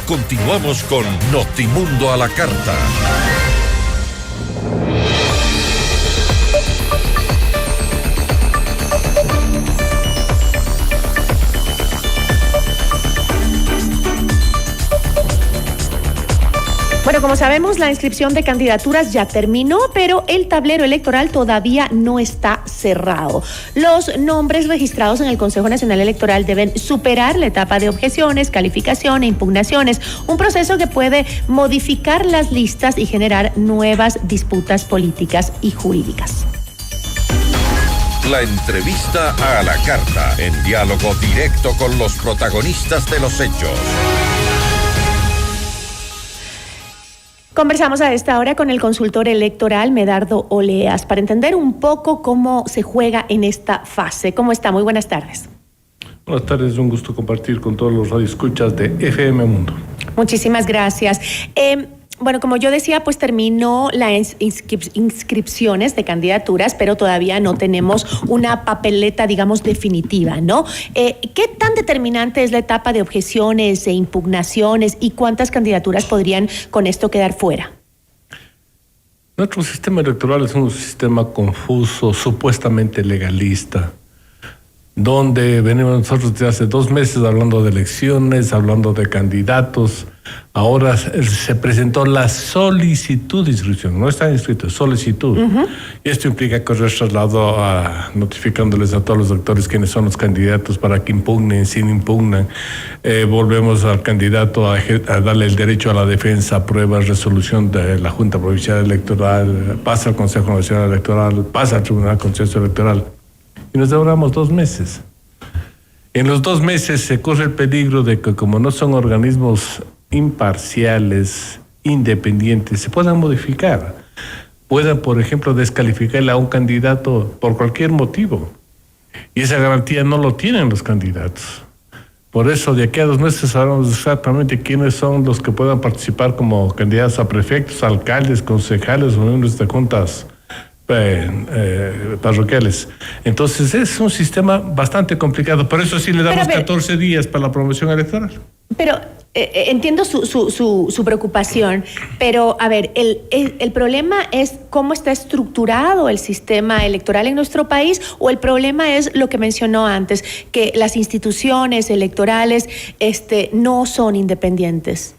Continuamos con Notimundo a la Carta. Bueno, como sabemos, la inscripción de candidaturas ya terminó, pero el tablero electoral todavía no está cerrado. Los nombres registrados en el Consejo Nacional Electoral deben superar la etapa de objeciones, calificación e impugnaciones, un proceso que puede modificar las listas y generar nuevas disputas políticas y jurídicas. La entrevista a la carta, en diálogo directo con los protagonistas de los hechos. Conversamos a esta hora con el consultor electoral Medardo Oleas para entender un poco cómo se juega en esta fase. ¿Cómo está? Muy buenas tardes. Buenas tardes, un gusto compartir con todos los radioescuchas de FM Mundo. Muchísimas gracias. Bueno, como yo decía, pues terminó las inscripciones de candidaturas, pero todavía no tenemos una papeleta, digamos, definitiva, ¿no? ¿Qué tan determinante es la etapa de objeciones e impugnaciones y cuántas candidaturas podrían con esto quedar fuera? Nuestro sistema electoral es un sistema confuso, supuestamente legalista, donde venimos nosotros desde hace 2 meses hablando de elecciones, hablando de candidatos. Ahora se presentó la solicitud de inscripción, no está inscrito, es solicitud. Y esto implica correr traslado notificándoles a todos los doctores quiénes son los candidatos para que impugnen, si no impugnan. Volvemos al candidato a darle el derecho a la defensa, prueba, resolución de la Junta Provincial Electoral, pasa al Consejo Nacional Electoral, pasa al Tribunal Contencioso Electoral. Y nos demoramos 2 meses. En los 2 meses se corre el peligro de que, como no son organismos imparciales, independientes, se puedan modificar. Puedan, por ejemplo, descalificarle a un candidato por cualquier motivo. Y esa garantía no lo tienen los candidatos. Por eso, de aquí a 2 meses sabremos exactamente quiénes son los que puedan participar como candidatos a prefectos, alcaldes, concejales o miembros de juntas parroquiales. Entonces es un sistema bastante complicado. Por eso sí le damos 14 días para la promoción electoral. Pero entiendo su preocupación, pero a ver, el problema es cómo está estructurado el sistema electoral en nuestro país, o el problema es lo que mencionó antes, que las instituciones electorales no son independientes.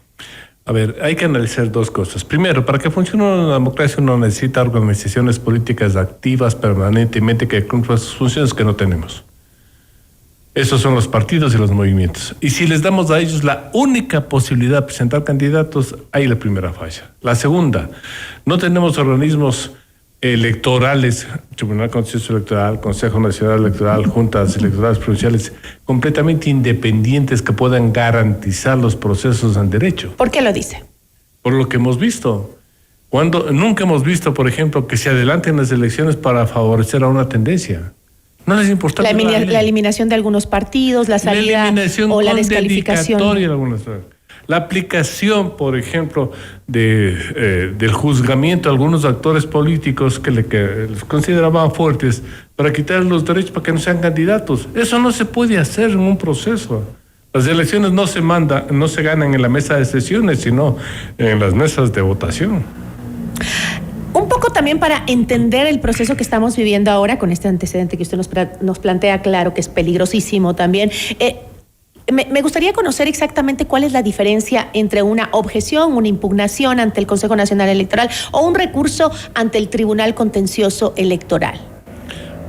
A ver, hay que analizar 2 cosas. Primero, para que funcione una democracia uno necesita organizaciones políticas activas permanentemente que cumplan sus funciones que no tenemos. Esos son los partidos y los movimientos. Y si les damos a ellos la única posibilidad de presentar candidatos, hay la primera falla. La segunda, no tenemos organismos electorales, Tribunal Contencioso Electoral, Consejo Nacional Electoral, juntas electorales provinciales, completamente independientes que puedan garantizar los procesos en derecho. ¿Por qué lo dice? Por lo que hemos visto. Nunca hemos visto, por ejemplo, que se adelanten las elecciones para favorecer a una tendencia. No les importa. La eliminación de algunos partidos, la salida o la descalificación. La aplicación, por ejemplo, del juzgamiento a algunos actores políticos que los consideraban fuertes para quitarles los derechos para que no sean candidatos. Eso no se puede hacer en un proceso. Las elecciones no se ganan en la mesa de sesiones, sino en las mesas de votación. Un poco también para entender el proceso que estamos viviendo ahora con este antecedente que usted nos plantea, claro que es peligrosísimo también. Me gustaría conocer exactamente cuál es la diferencia entre una objeción, una impugnación ante el Consejo Nacional Electoral o un recurso ante el Tribunal Contencioso Electoral.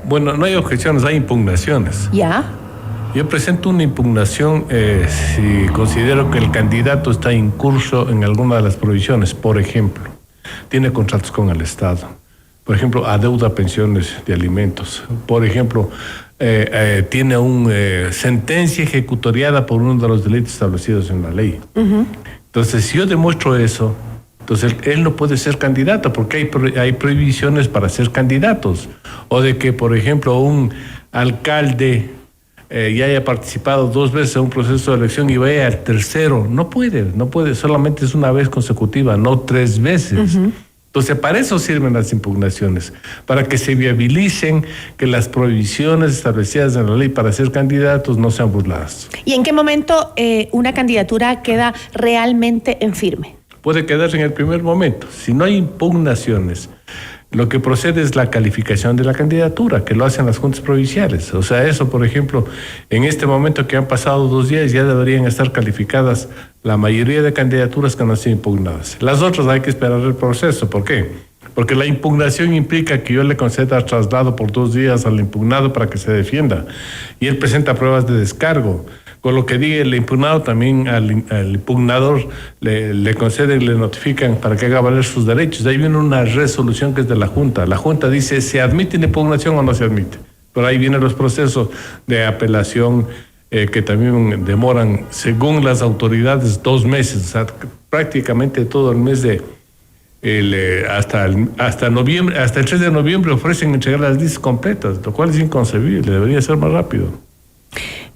Bueno, no hay objeciones, hay impugnaciones. ¿Ya? Yo presento una impugnación si considero que el candidato está incurso en alguna de las provisiones. Por ejemplo, tiene contratos con el Estado. Por ejemplo, adeuda pensiones de alimentos. Por ejemplo, tiene una sentencia ejecutoriada por uno de los delitos establecidos en la ley. Entonces, si yo demuestro eso, entonces él no puede ser candidato porque hay prohibiciones para ser candidatos. O de que, por ejemplo, un alcalde ya haya participado 2 veces en un proceso de elección y vaya al tercero. No puede, solamente es una vez consecutiva, no 3 veces. Entonces, para eso sirven las impugnaciones, para que se viabilicen que las prohibiciones establecidas en la ley para ser candidatos no sean burladas. ¿Y en qué momento una candidatura queda realmente en firme? Puede quedarse en el primer momento. Si no hay impugnaciones, lo que procede es la calificación de la candidatura, que lo hacen las juntas provinciales. O sea, eso, por ejemplo, en este momento que han pasado 2 días, ya deberían estar calificadas la mayoría de candidaturas que no han sido impugnadas. Las otras hay que esperar el proceso. ¿Por qué? Porque la impugnación implica que yo le conceda traslado por 2 días al impugnado para que se defienda. Y él presenta pruebas de descargo. Con lo que diga el impugnado, también al impugnador le conceden, le notifican para que haga valer sus derechos. Ahí viene una resolución que es de la Junta. La Junta dice, ¿se admite la impugnación o no se admite? Pero ahí vienen los procesos de apelación que también demoran, según las autoridades, 2 meses. O sea, prácticamente todo el mes de... hasta noviembre, hasta el 3 de noviembre ofrecen entregar las listas completas, lo cual es inconcebible, debería ser más rápido.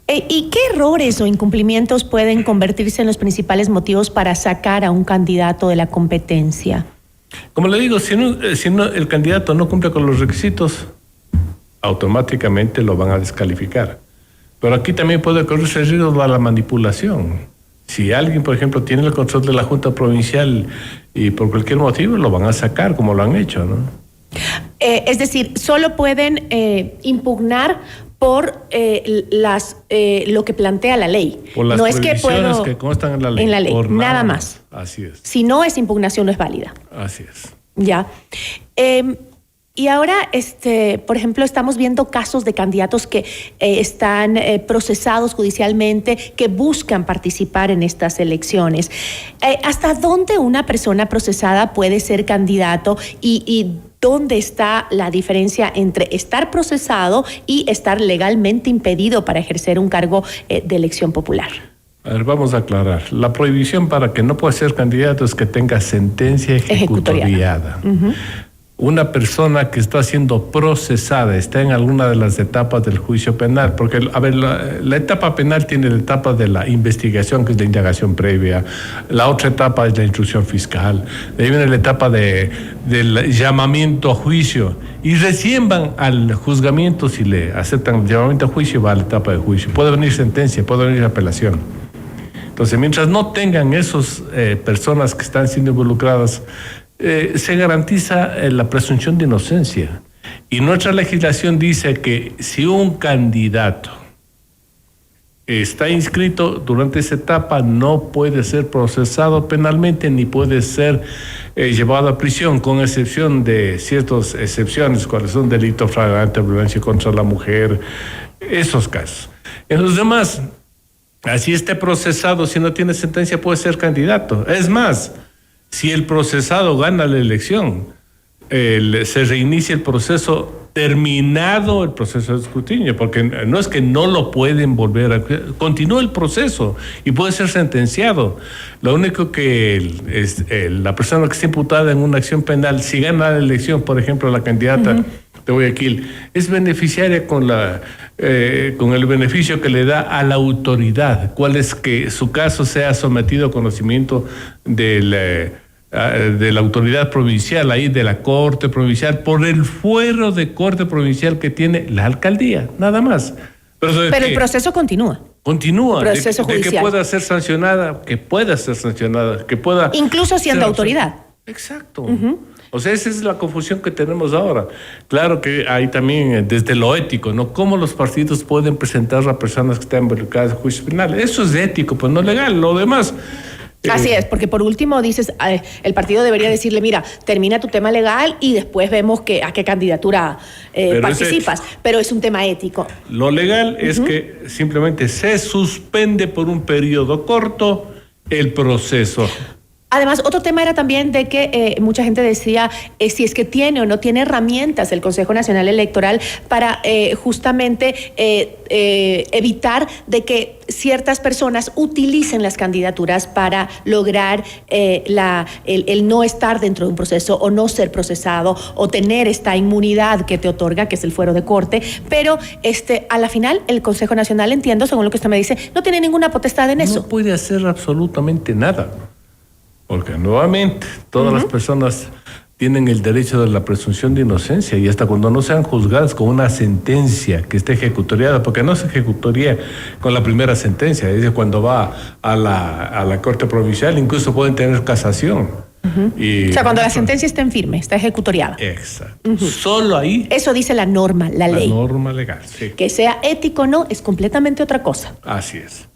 ¿Y qué errores o incumplimientos pueden convertirse en los principales motivos para sacar a un candidato de la competencia? Como le digo, si el candidato no cumple con los requisitos, automáticamente lo van a descalificar. Pero aquí también puede correrse el riesgo de la manipulación. Si alguien, por ejemplo, tiene el control de la Junta Provincial y por cualquier motivo lo van a sacar, como lo han hecho, ¿no? Es decir, solo pueden impugnar por lo que plantea la ley. Por las no es que prohibiciones que constan en la ley. En la ley, por nada más. Así es. Si no, esa impugnación no es válida. Así es. Ya. Y ahora, por ejemplo, estamos viendo casos de candidatos que están procesados judicialmente, que buscan participar en estas elecciones. ¿Hasta dónde una persona procesada puede ser candidato y dónde está la diferencia entre estar procesado y estar legalmente impedido para ejercer un cargo de elección popular? A ver, vamos a aclarar. La prohibición para que no pueda ser candidato es que tenga sentencia ejecutoriada. Una persona que está siendo procesada, está en alguna de las etapas del juicio penal, porque, a ver, la etapa penal tiene la etapa de la investigación, que es la indagación previa, la otra etapa es la instrucción fiscal, de ahí viene la etapa del llamamiento a juicio, y recién van al juzgamiento. Si le aceptan el llamamiento a juicio, va a la etapa de juicio. Puede venir sentencia, puede venir apelación. Entonces, mientras no tengan esas personas que están siendo involucradas, se garantiza la presunción de inocencia. Y nuestra legislación dice que si un candidato está inscrito durante esa etapa, no puede ser procesado penalmente ni puede ser llevado a prisión, con excepción de ciertas excepciones, cuáles son delito flagrante, violencia contra la mujer, esos casos. En los demás, así esté procesado, si no tiene sentencia, puede ser candidato. Es más, si el procesado gana la elección, se reinicia el proceso terminado el proceso de escrutinio, porque no es que no lo pueden volver a... Continúa el proceso y puede ser sentenciado. Lo único que la persona que está imputada en una acción penal, si gana la elección, por ejemplo, la candidata de Guayaquil, es beneficiaria con el beneficio que le da a la autoridad, cuál es que su caso sea sometido a conocimiento de la autoridad provincial, ahí de la Corte Provincial, por el fuero de Corte Provincial que tiene la alcaldía, nada más. Pero el proceso continúa. Continúa, proceso de que pueda ser sancionada, que pueda... Incluso siendo autoridad. Exacto. O sea, esa es la confusión que tenemos ahora. Claro que hay también desde lo ético, ¿no? ¿Cómo los partidos pueden presentar a personas que están involucradas en juicios penales? Eso es ético, pues no legal. Lo demás... Así es, porque por último dices, el partido debería decirle, mira, termina tu tema legal y después vemos a qué candidatura participas, pero es un tema ético. Lo legal es que simplemente se suspende por un periodo corto el proceso. Además, otro tema era también de que mucha gente decía si es que tiene o no tiene herramientas el Consejo Nacional Electoral para justamente evitar de que ciertas personas utilicen las candidaturas para lograr el no estar dentro de un proceso o no ser procesado o tener esta inmunidad que te otorga, que es el fuero de corte. Pero a la final el Consejo Nacional, entiendo, según lo que usted me dice, no tiene ninguna potestad en eso. No puede hacer absolutamente nada. Porque nuevamente todas las personas tienen el derecho de la presunción de inocencia y hasta cuando no sean juzgadas con una sentencia que esté ejecutoriada, porque no se ejecutoría con la primera sentencia, es decir, cuando va a la Corte Provincial, incluso pueden tener casación. Y, o sea, cuando la sentencia está en firme, está ejecutoriada. Exacto. Solo ahí. Eso dice la norma, la ley. La norma legal, sí. Que sea ético o no, es completamente otra cosa. Así es.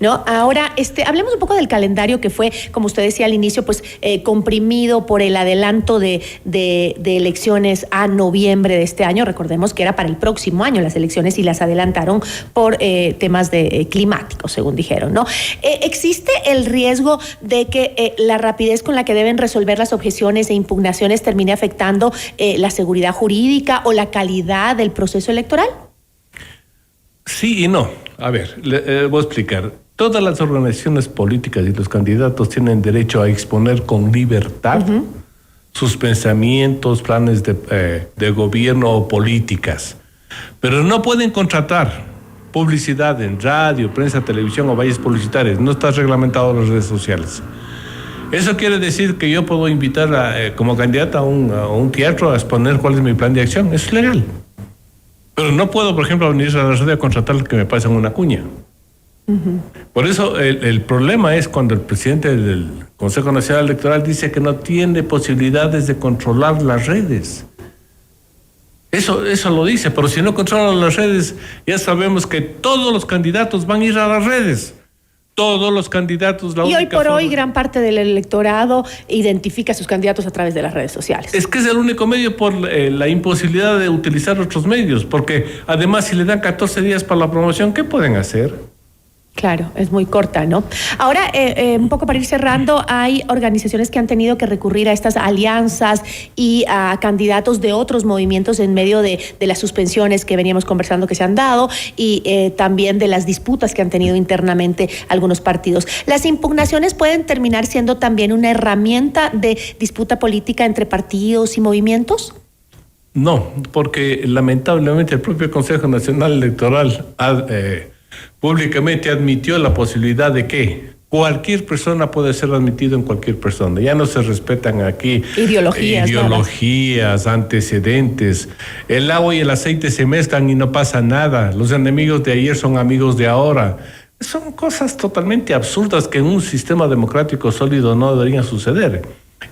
¿No? Ahora, hablemos un poco del calendario que fue, como usted decía al inicio, pues comprimido por el adelanto de elecciones a noviembre de este año. Recordemos que era para el próximo año las elecciones y las adelantaron por temas climáticos, según dijeron, ¿no? ¿Existe el riesgo de que la rapidez con la que deben resolver las objeciones e impugnaciones termine afectando la seguridad jurídica o la calidad del proceso electoral? Sí y no. A ver, voy a explicar. Todas las organizaciones políticas y los candidatos tienen derecho a exponer con libertad sus pensamientos, planes de gobierno o políticas, pero no pueden contratar publicidad en radio, prensa, televisión o valles publicitarios. No está reglamentado en las redes sociales. Eso quiere decir que yo puedo invitar como candidata a un teatro a exponer cuál es mi plan de acción. Eso es legal. Pero no puedo, por ejemplo, venir a la radio a contratar que me pasen una cuña. Por eso el problema es cuando el presidente del Consejo Nacional Electoral dice que no tiene posibilidades de controlar las redes. Eso lo dice, pero si no controlan las redes, ya sabemos que todos los candidatos van a ir a las redes. Todos los candidatos. Y hoy por hoy gran parte del electorado identifica a sus candidatos a través de las redes sociales. Es que es el único medio por la imposibilidad de utilizar otros medios, porque además si le dan 14 días para la promoción, ¿qué pueden hacer? Claro, es muy corta, ¿no? Ahora, un poco para ir cerrando, hay organizaciones que han tenido que recurrir a estas alianzas y a candidatos de otros movimientos en medio de las suspensiones que veníamos conversando que se han dado y también de las disputas que han tenido internamente algunos partidos. ¿Las impugnaciones pueden terminar siendo también una herramienta de disputa política entre partidos y movimientos? No, porque lamentablemente el propio Consejo Nacional Electoral públicamente admitió la posibilidad de que cualquier persona puede ser admitido en cualquier persona. Ya no se respetan aquí ideologías, antecedentes. El agua y el aceite se mezclan y no pasa nada. Los enemigos de ayer son amigos de ahora. Son cosas totalmente absurdas que en un sistema democrático sólido no deberían suceder.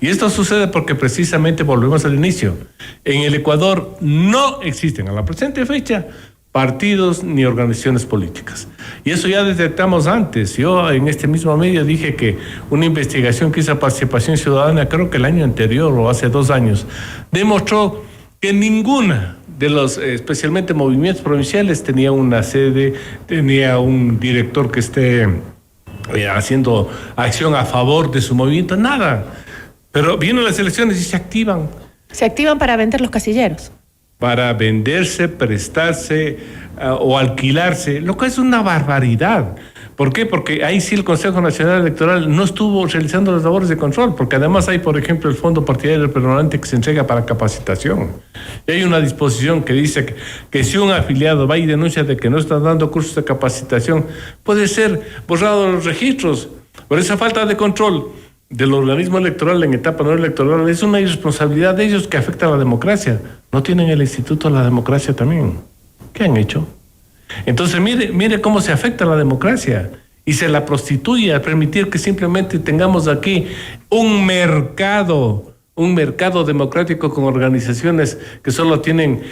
Y esto sucede porque precisamente volvemos al inicio. En el Ecuador no existen a la presente fecha partidos ni organizaciones políticas. Y eso ya detectamos antes. Yo en este mismo medio dije que una investigación que hizo Participación Ciudadana, creo que el año anterior o hace 2 años, demostró que ninguna de los, especialmente movimientos provinciales, tenía una sede, tenía un director que esté haciendo acción a favor de su movimiento, nada. Pero vienen las elecciones y se activan. Se activan para vender los casilleros. Para venderse, prestarse o alquilarse, lo que es una barbaridad. ¿Por qué? Porque ahí sí el Consejo Nacional Electoral no estuvo realizando las labores de control, porque además hay, por ejemplo, el Fondo Partidario Permanente que se entrega para capacitación. Y hay una disposición que dice que si un afiliado va y denuncia de que no están dando cursos de capacitación, puede ser borrado de los registros. Por esa falta de control del organismo electoral en etapa no electoral es una irresponsabilidad de ellos que afecta a la democracia. ¿No tienen el Instituto de la Democracia también? ¿Qué han hecho? Entonces mire cómo se afecta a la democracia y se la prostituye al permitir que simplemente tengamos aquí un mercado democrático con organizaciones que solo tienen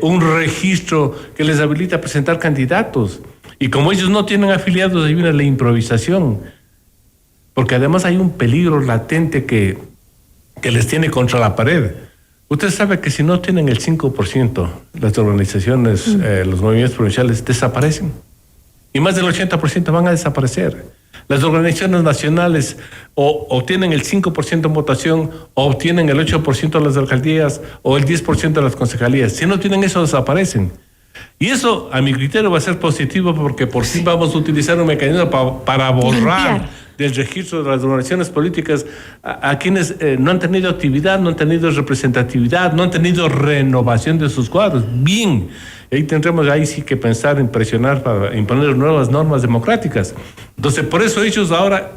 un registro que les habilita a presentar candidatos. Y como ellos no tienen afiliados, ahí viene la improvisación. Porque además hay un peligro latente que les tiene contra la pared. Usted sabe que si no tienen el 5%, las organizaciones, los movimientos provinciales desaparecen. Y más del 80% van a desaparecer. Las organizaciones nacionales o obtienen el 5% en votación, o obtienen el 8% de las alcaldías, o el 10% de las concejalías. Si no tienen eso, desaparecen. Y eso, a mi criterio, va a ser positivo porque por fin vamos a utilizar un mecanismo para borrar del registro de las organizaciones políticas a quienes no han tenido actividad, no han tenido representatividad, no han tenido renovación de sus cuadros. Bien, Y ahí tendremos ahí sí que pensar en presionar para imponer nuevas normas democráticas. Entonces, por eso ellos ahora,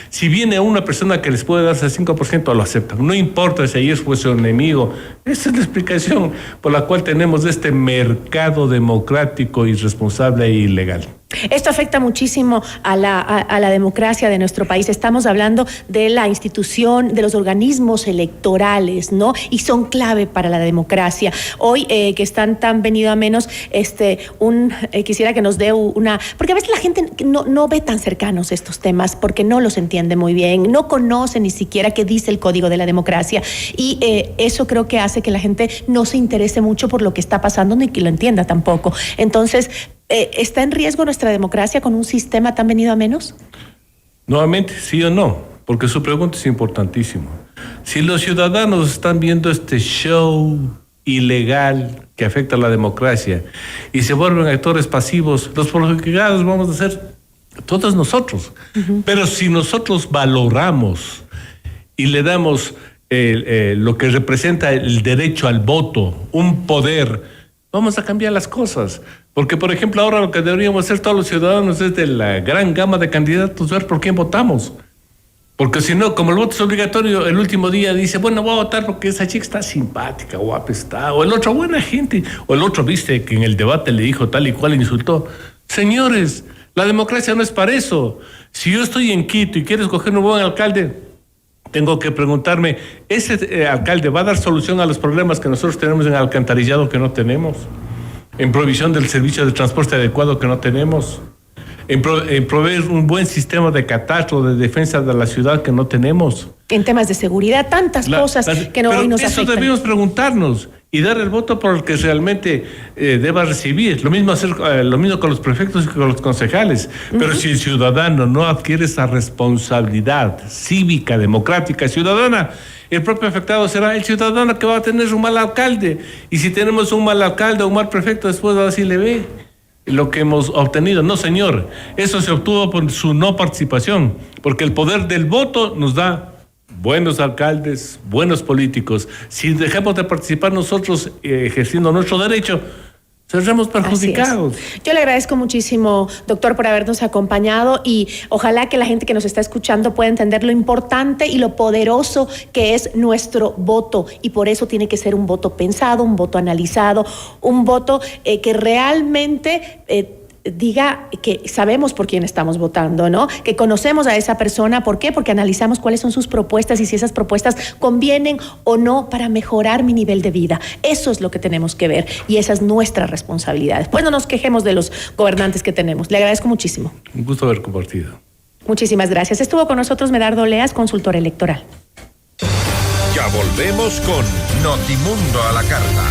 si viene una persona que les puede darse el 5%, lo aceptan. No importa si ayer fue su enemigo. Esa es la explicación por la cual tenemos este mercado democrático irresponsable e ilegal. Esto afecta muchísimo a la democracia de nuestro país. Estamos hablando de la institución, de los organismos electorales, ¿no? Y son clave para la democracia. Hoy, que están tan venido a menos, quisiera que nos dé una... Porque a veces la gente no ve tan cercanos estos temas, porque no los entiende muy bien, no conoce ni siquiera qué dice el Código de la Democracia. Y eso creo que hace que la gente no se interese mucho por lo que está pasando, ni que lo entienda tampoco. Entonces... ¿está en riesgo nuestra democracia con un sistema tan venido a menos? Nuevamente, sí o no, porque su pregunta es importantísima. Si los ciudadanos están viendo este show ilegal que afecta a la democracia y se vuelven actores pasivos, los perjudicados vamos a ser todos nosotros. Uh-huh. Pero si nosotros valoramos y le damos lo que representa el derecho al voto, un poder, vamos a cambiar las cosas. Porque, por ejemplo, ahora lo que deberíamos hacer todos los ciudadanos es de la gran gama de candidatos, ver por quién votamos. Porque si no, como el voto es obligatorio, el último día dice, bueno, voy a votar porque esa chica está simpática, guapa está, o el otro, buena gente, o el otro, viste, que en el debate le dijo tal y cual, insultó. Señores, la democracia no es para eso. Si yo estoy en Quito y quiero escoger un buen alcalde, tengo que preguntarme, ¿ese alcalde va a dar solución a los problemas que nosotros tenemos en el alcantarillado que no tenemos? En provisión del servicio de transporte adecuado que no tenemos, en proveer un buen sistema de catastro, de defensa de la ciudad que no tenemos. En temas de seguridad, tantas cosas que hoy nos afectan. Eso debemos preguntarnos y dar el voto por el que realmente deba recibir. Lo mismo con los prefectos y con los concejales. Uh-huh. Pero si el ciudadano no adquiere esa responsabilidad cívica, democrática, ciudadana, el propio afectado será el ciudadano que va a tener un mal alcalde. Y si tenemos un mal alcalde o un mal prefecto, después va a decirle, ve lo que hemos obtenido. No, señor, eso se obtuvo por su no participación, porque el poder del voto nos da buenos alcaldes, buenos políticos. Si dejamos de participar nosotros ejerciendo nuestro derecho, seremos perjudicados. Yo le agradezco muchísimo, doctor, por habernos acompañado y ojalá que la gente que nos está escuchando pueda entender lo importante y lo poderoso que es nuestro voto, y por eso tiene que ser un voto pensado, un voto analizado, un voto que realmente diga que sabemos por quién estamos votando, ¿no? Que conocemos a esa persona. ¿Por qué? Porque analizamos cuáles son sus propuestas y si esas propuestas convienen o no para mejorar mi nivel de vida. Eso es lo que tenemos que ver y esa es nuestra responsabilidad. Después no nos quejemos de los gobernantes que tenemos. Le agradezco muchísimo. Un gusto haber compartido. Muchísimas gracias. Estuvo con nosotros Medardo Leas, consultor electoral. Ya volvemos con Notimundo a la Carta.